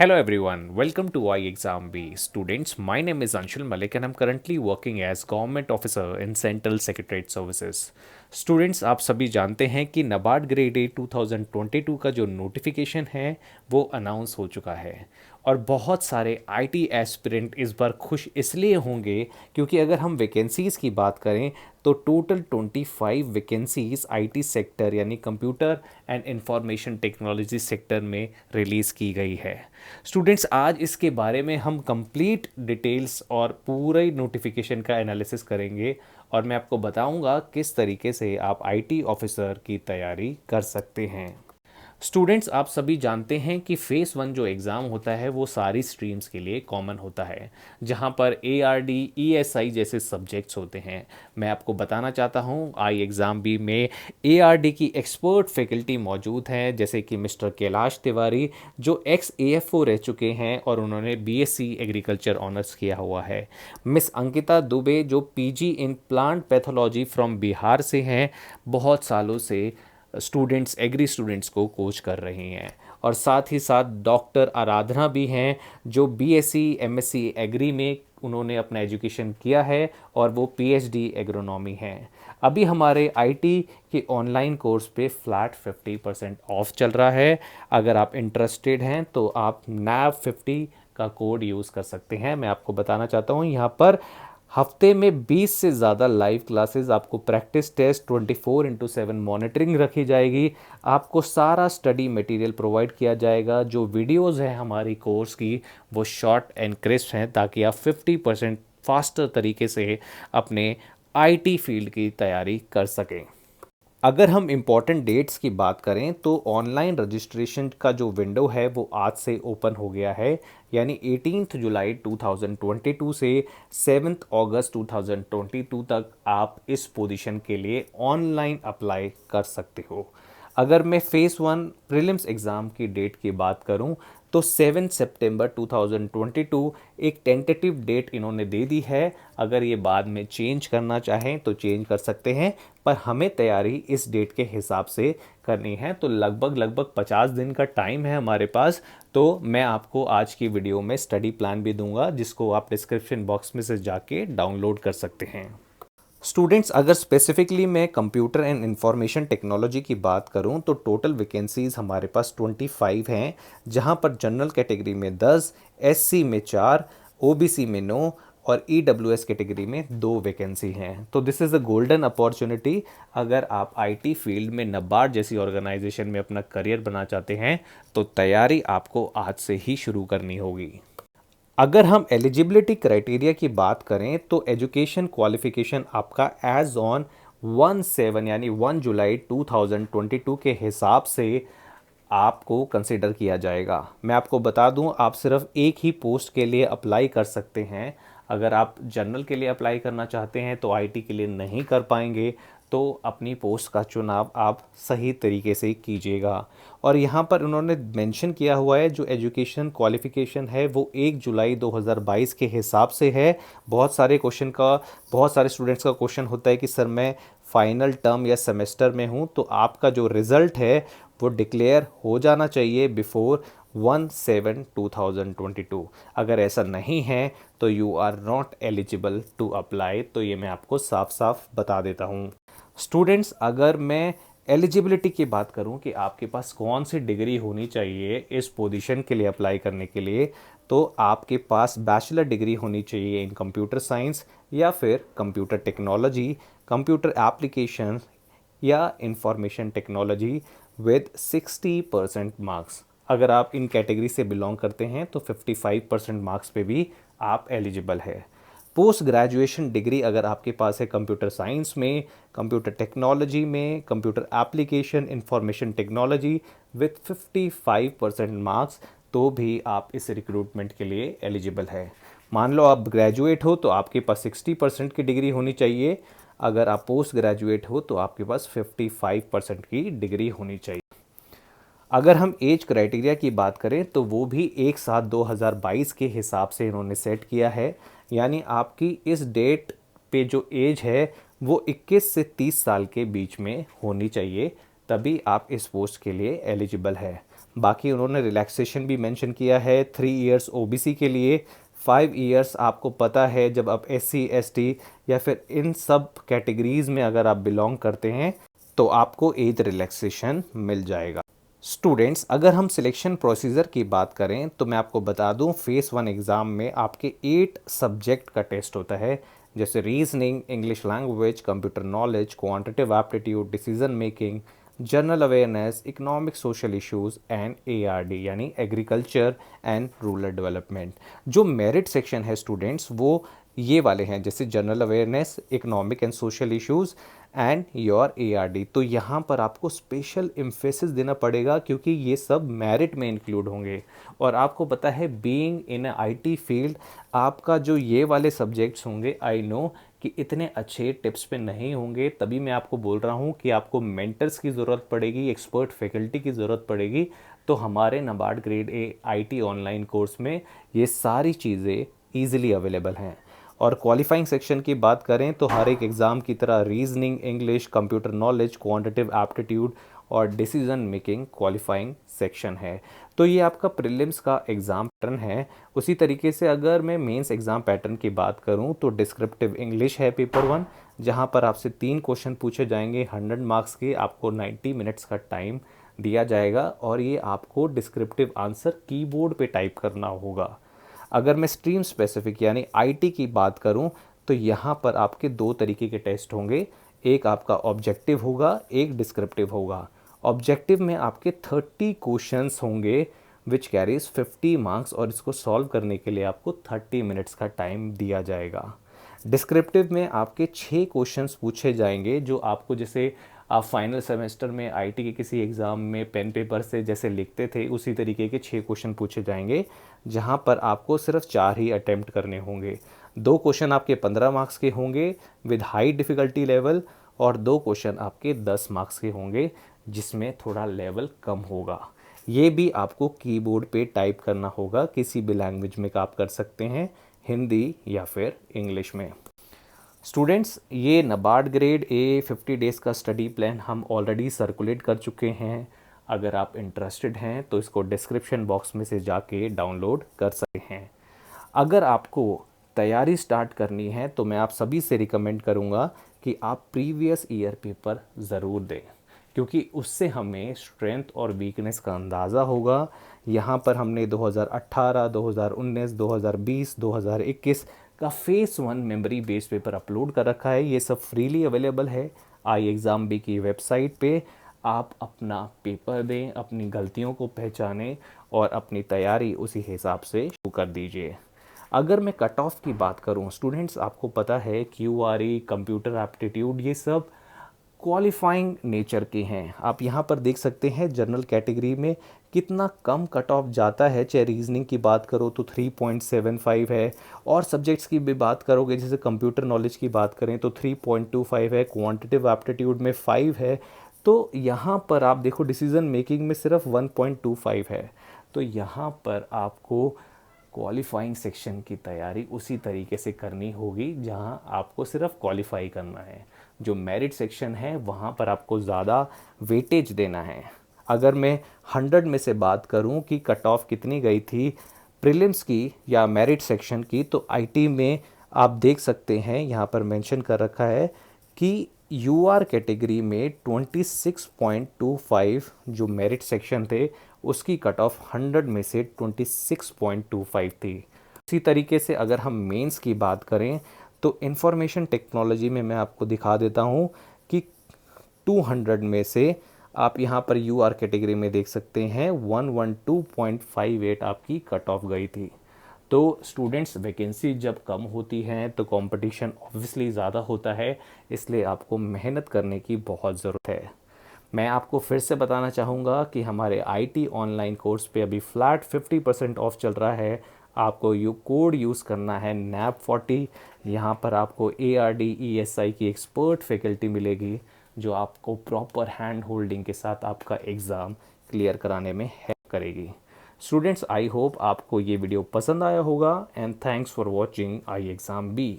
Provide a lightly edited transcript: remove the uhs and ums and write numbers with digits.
Hello everyone, welcome to iExam B. Students, my name is Anshul Malik and I'm currently working as Government Officer in Central Secretariat Services. Students आप सभी जानते हैं कि NABARD grade A 2022 का जो notification है वो अनाउंस हो चुका है और बहुत सारे आईटी एस्पिरेंट इस बार खुश इसलिए होंगे क्योंकि अगर हम वैकेंसीज़ की बात करें तो टोटल 25 वैकेंसीज आईटी सेक्टर यानी computer and information technology sector में रिलीज़ की गई है। स्टूडेंट्स आज इसके बारे में हम कंप्लीट डिटेल्स और पूरे नोटिफिकेशन का एनालिसिस करेंगे और मैं आपको बताऊंगा किस तरीके से आप आईटी ऑफिसर की तैयारी कर सकते हैं। स्टूडेंट्स आप सभी जानते हैं कि फेस वन जो एग्ज़ाम होता है वो सारी स्ट्रीम्स के लिए कॉमन होता है, जहां पर A R D E S I जैसे सब्जेक्ट्स होते हैं। मैं आपको बताना चाहता हूं आई एग्ज़ाम बी में ए आर डी की एक्सपर्ट फैकल्टी मौजूद हैं, जैसे कि मिस्टर कैलाश तिवारी जो एक्स ए एफ ओ रह चुके हैं और उन्होंने B S C agriculture honours किया हुआ है। मिस अंकिता दुबे जो P G in plant pathology from Bihar से हैं, बहुत सालों से स्टूडेंट्स एग्री स्टूडेंट्स को कोच कर रही हैं। और साथ ही साथ डॉक्टर आराधना भी हैं जो बीएससी एमएससी एग्री में उन्होंने अपना एजुकेशन किया है और वो पीएचडी एग्रोनॉमी हैं। अभी हमारे आईटी के ऑनलाइन कोर्स पे फ्लैट 50% ऑफ चल रहा है। अगर आप इंटरेस्टेड हैं तो आप नैब 50 का कोड यूज़ कर सकते हैं। मैं आपको बताना चाहता हूँ यहाँ पर हफ्ते में 20 से ज़्यादा लाइव क्लासेस, आपको प्रैक्टिस टेस्ट 24/7 मॉनिटरिंग रखी जाएगी, आपको सारा स्टडी मटेरियल प्रोवाइड किया जाएगा। जो वीडियोस हैं हमारी कोर्स की वो शॉर्ट एंड क्रिस्प हैं ताकि आप 50% फास्टर तरीके से अपने आईटी फील्ड की तैयारी कर सकें। अगर हम इम्पॉर्टेंट डेट्स की बात करें तो ऑनलाइन रजिस्ट्रेशन का जो विंडो है वो आज से ओपन हो गया है, यानी 18 जुलाई 2022 से 7 अगस्त 2022 तक आप इस पोजीशन के लिए ऑनलाइन अप्लाई कर सकते हो। अगर मैं फेस वन प्रीलिम्स एग्ज़ाम की डेट की बात करूं तो 7 सितंबर 2022 एक टेंटेटिव डेट इन्होंने दे दी है। अगर ये बाद में चेंज करना चाहें तो चेंज कर सकते हैं, पर हमें तैयारी इस डेट के हिसाब से करनी है। तो लगभग 50 दिन का टाइम है हमारे पास। तो मैं आपको आज की वीडियो में स्टडी प्लान भी दूंगा जिसको आप डिस्क्रिप्शन बॉक्स में से जाके डाउनलोड कर सकते हैं। स्टूडेंट्स अगर स्पेसिफिकली मैं कंप्यूटर एंड इंफॉर्मेशन टेक्नोलॉजी की बात करूं तो टोटल वैकेंसीज़ हमारे पास 25 हैं, जहां पर जनरल कैटेगरी में 10, एससी में 4, ओबीसी में 9 और ईडब्ल्यूएस कैटेगरी में 2 वैकेंसी हैं। तो this is a golden opportunity. अगर आप आईटी फील्ड में नबार्ड जैसी ऑर्गेनाइजेशन में अपना करियर बना चाहते हैं तो तैयारी आपको आज से ही शुरू करनी होगी। अगर हम एलिजिबिलिटी क्राइटेरिया की बात करें तो एजुकेशन क्वालिफिकेशन आपका एज ऑन 1/7 यानी 1 जुलाई 2022 के हिसाब से आपको कंसिडर किया जाएगा। मैं आपको बता दूं आप सिर्फ एक ही पोस्ट के लिए अप्लाई कर सकते हैं। अगर आप जनरल के लिए अप्लाई करना चाहते हैं तो आईटी के लिए नहीं कर पाएंगे, तो अपनी पोस्ट का चुनाव आप सही तरीके से कीजिएगा। और यहाँ पर उन्होंने मेंशन किया हुआ है जो एजुकेशन क्वालिफ़िकेशन है वो 1 जुलाई 2022 के हिसाब से है। बहुत सारे स्टूडेंट्स का क्वेश्चन होता है कि सर मैं फाइनल टर्म या सेमेस्टर में हूँ, तो आपका जो रिज़ल्ट है वो डिक्लेयर हो जाना चाहिए बिफोर 1/7/2022। अगर ऐसा नहीं है तो you are not eligible to apply. तो ये मैं आपको साफ साफ बता देता हूँ। स्टूडेंट्स अगर मैं एलिजिबिलिटी की बात करूं कि आपके पास कौन सी डिग्री होनी चाहिए इस पोजीशन के लिए अप्लाई करने के लिए, तो आपके पास बैचलर डिग्री होनी चाहिए इन कंप्यूटर साइंस या फिर कंप्यूटर टेक्नोलॉजी, कंप्यूटर एप्लीकेशन या इंफॉर्मेशन टेक्नोलॉजी विद 60% मार्क्स। अगर आप इन कैटेगरी से बिलोंग करते हैं तो 55% मार्क्स पे भी आप एलिजिबल है। पोस्ट ग्रेजुएशन डिग्री अगर आपके पास है कंप्यूटर साइंस में, कंप्यूटर टेक्नोलॉजी में, computer application, information technology with 55% marks, तो भी आप इस रिक्रूटमेंट के लिए एलिजिबल है। मान लो आप ग्रेजुएट हो तो आपके पास 60% की डिग्री होनी चाहिए। अगर आप पोस्ट ग्रेजुएट हो तो आपके पास 55% की डिग्री होनी चाहिए। अगर हम एज क्राइटेरिया की बात करें तो वो भी 1/7/2022 के हिसाब से इन्होंने सेट किया है, यानी आपकी इस डेट पे जो एज है वो 21 से 30 साल के बीच में होनी चाहिए, तभी आप इस पोस्ट के लिए एलिजिबल है। बाकी उन्होंने रिलैक्सेशन भी मेंशन किया है, 3 इयर्स ओबीसी के लिए, 5 इयर्स आपको पता है जब आप SC ST या फिर इन सब कैटेगरीज़ में अगर आप बिलोंग करते हैं तो आपको एज रिलैक्सेशन मिल जाएगा। स्टूडेंट्स, अगर हम सिलेक्शन प्रोसीजर की बात करें तो मैं आपको बता दूं, फेज़ 1 एग्ज़ाम में आपके 8 सब्जेक्ट का टेस्ट होता है, जैसे reasoning, English language, computer knowledge, quantitative aptitude, decision making, general awareness, economic social issues and ARD यानी एग्रीकल्चर एंड रूरल डेवलपमेंट। जो मेरिट सेक्शन है स्टूडेंट्स वो ये वाले हैं, जैसे general awareness, economic and social issues and your ARD। तो यहाँ पर आपको स्पेशल एम्फेसिस देना पड़ेगा क्योंकि ये सब मेरिट में इंक्लूड होंगे। और आपको पता है बीइंग इन IT फील्ड आपका जो ये वाले सब्जेक्ट्स होंगे, आई नो कि इतने अच्छे टिप्स पे नहीं होंगे, तभी मैं आपको बोल रहा हूँ कि आपको मेंटर्स की ज़रूरत पड़ेगी, एक्सपर्ट फैकल्टी की ज़रूरत पड़ेगी। तो हमारे NABARD grade A IT online course में ये सारी चीज़ें ईजिली अवेलेबल हैं। और क्वालिफाइंग सेक्शन की बात करें तो हर एक एग्ज़ाम की तरह reasoning, English, computer knowledge, quantitative aptitude और डिसीजन मेकिंग क्वालिफाइंग सेक्शन है। तो ये आपका प्रीलिम्स का एग्ज़ाम पैटर्न है। उसी तरीके से अगर मैं मेंस एग्ज़ाम पैटर्न की बात करूं तो डिस्क्रिप्टिव इंग्लिश है पेपर 1, जहां पर आपसे 3 क्वेश्चन पूछे जाएंगे 100 मार्क्स के, आपको 90 मिनट्स का टाइम दिया जाएगा और ये आपको डिस्क्रिप्टिव आंसर कीबोर्ड पे टाइप करना होगा। अगर मैं स्ट्रीम स्पेसिफिक यानी IT की बात करूं तो यहाँ पर आपके 2 तरीके के टेस्ट होंगे, एक आपका ऑब्जेक्टिव होगा, एक डिस्क्रिप्टिव होगा। ऑब्जेक्टिव में आपके 30 क्वेश्चंस होंगे विच कैरीज 50 मार्क्स और इसको सॉल्व करने के लिए आपको 30 मिनट्स का टाइम दिया जाएगा। डिस्क्रिप्टिव में आपके 6 क्वेश्चंस पूछे जाएंगे जो आपको, जैसे आप फाइनल सेमेस्टर में IT के किसी एग्ज़ाम में पेन पेपर से जैसे लिखते थे उसी तरीके के 6 क्वेश्चन पूछे जाएंगे, जहां पर आपको सिर्फ 4 ही अटेम्प्ट करने होंगे। 2 क्वेश्चन आपके 15 मार्क्स के होंगे विद हाई डिफ़िकल्टी लेवल और 2 क्वेश्चन आपके 10 मार्क्स के होंगे जिसमें थोड़ा लेवल कम होगा। ये भी आपको कीबोर्ड पे टाइप करना होगा, किसी भी लैंग्वेज में आप कर सकते हैं, हिंदी या फिर इंग्लिश में। स्टूडेंट्स, ये नाबार्ड ग्रेड A 50 डेज़ का स्टडी प्लान हम ऑलरेडी सर्कुलेट कर चुके हैं। अगर आप इंटरेस्टेड हैं तो इसको डिस्क्रिप्शन बॉक्स में से जाके डाउनलोड कर सकते हैं। अगर आपको तैयारी स्टार्ट करनी है तो मैं आप सभी से रिकमेंड करूंगा कि आप प्रीवियस ईयर पेपर ज़रूर दें, क्योंकि उससे हमें स्ट्रेंथ और वीकनेस का अंदाज़ा होगा। यहाँ पर हमने 2018, 2019, 2020, 2021 का phase 1 memory based paper upload कर रखा है। ये सब फ्रीली अवेलेबल है iExamB की वेबसाइट पे। आप अपना पेपर दें, अपनी गलतियों को पहचानें और अपनी तैयारी उसी हिसाब से शुरू कर दीजिए। अगर मैं कट ऑफ की बात करूं स्टूडेंट्स, आपको पता है QRE, कंप्यूटर एप्टीट्यूड, ये सब क्वालिफाइंग नेचर के हैं। आप यहाँ पर देख सकते हैं जनरल कैटेगरी में कितना कम कट ऑफ जाता है। चाहे रीजनिंग की बात करो तो 3.75 है, और सब्जेक्ट्स की भी बात करोगे जैसे कंप्यूटर नॉलेज की बात करें तो 3.25 है, क्वांटिटेटिव एप्टीट्यूड में 5 है। तो यहाँ पर आप देखो डिसीजन मेकिंग में सिर्फ 1.25 है। तो यहाँ पर आपको क्वालिफाइंग सेक्शन की तैयारी उसी तरीके से करनी होगी जहाँ आपको सिर्फ क्वालिफाई करना है। जो मेरिट सेक्शन है वहाँ पर आपको ज़्यादा वेटेज देना है। अगर मैं 100 में से बात करूँ कि कट ऑफ कितनी गई थी प्रीलिम्स की या मेरिट सेक्शन की, तो IT में आप देख सकते हैं यहाँ पर मेंशन कर रखा है कि UR कैटेगरी में 26.25 जो मेरिट सेक्शन थे उसकी कट ऑफ 100 में से 26.25 थी। इसी तरीके से अगर हम मेंस की बात करें तो इंफॉर्मेशन टेक्नोलॉजी में मैं आपको दिखा देता हूँ कि 200 में से आप यहाँ पर UR कैटेगरी में देख सकते हैं 112.58 आपकी कट ऑफ गई थी। तो स्टूडेंट्स, वैकेंसी जब कम होती हैं तो कंपटीशन ऑब्वियसली ज़्यादा होता है, इसलिए आपको मेहनत करने की बहुत ज़रूरत है। मैं आपको फिर से बताना चाहूँगा कि हमारे IT ऑनलाइन कोर्स पे अभी फ्लैट 50% ऑफ चल रहा है। आपको कोड यूज़ करना है NAP40। यहाँ पर आपको ARD ESI की एक्सपर्ट फैकल्टी मिलेगी जो आपको प्रॉपर हैंड होल्डिंग के साथ आपका एग्ज़ाम क्लियर कराने में हेल्प करेगी। स्टूडेंट्स, आई होप आपको ये वीडियो पसंद आया होगा and thanks for watching iExamB।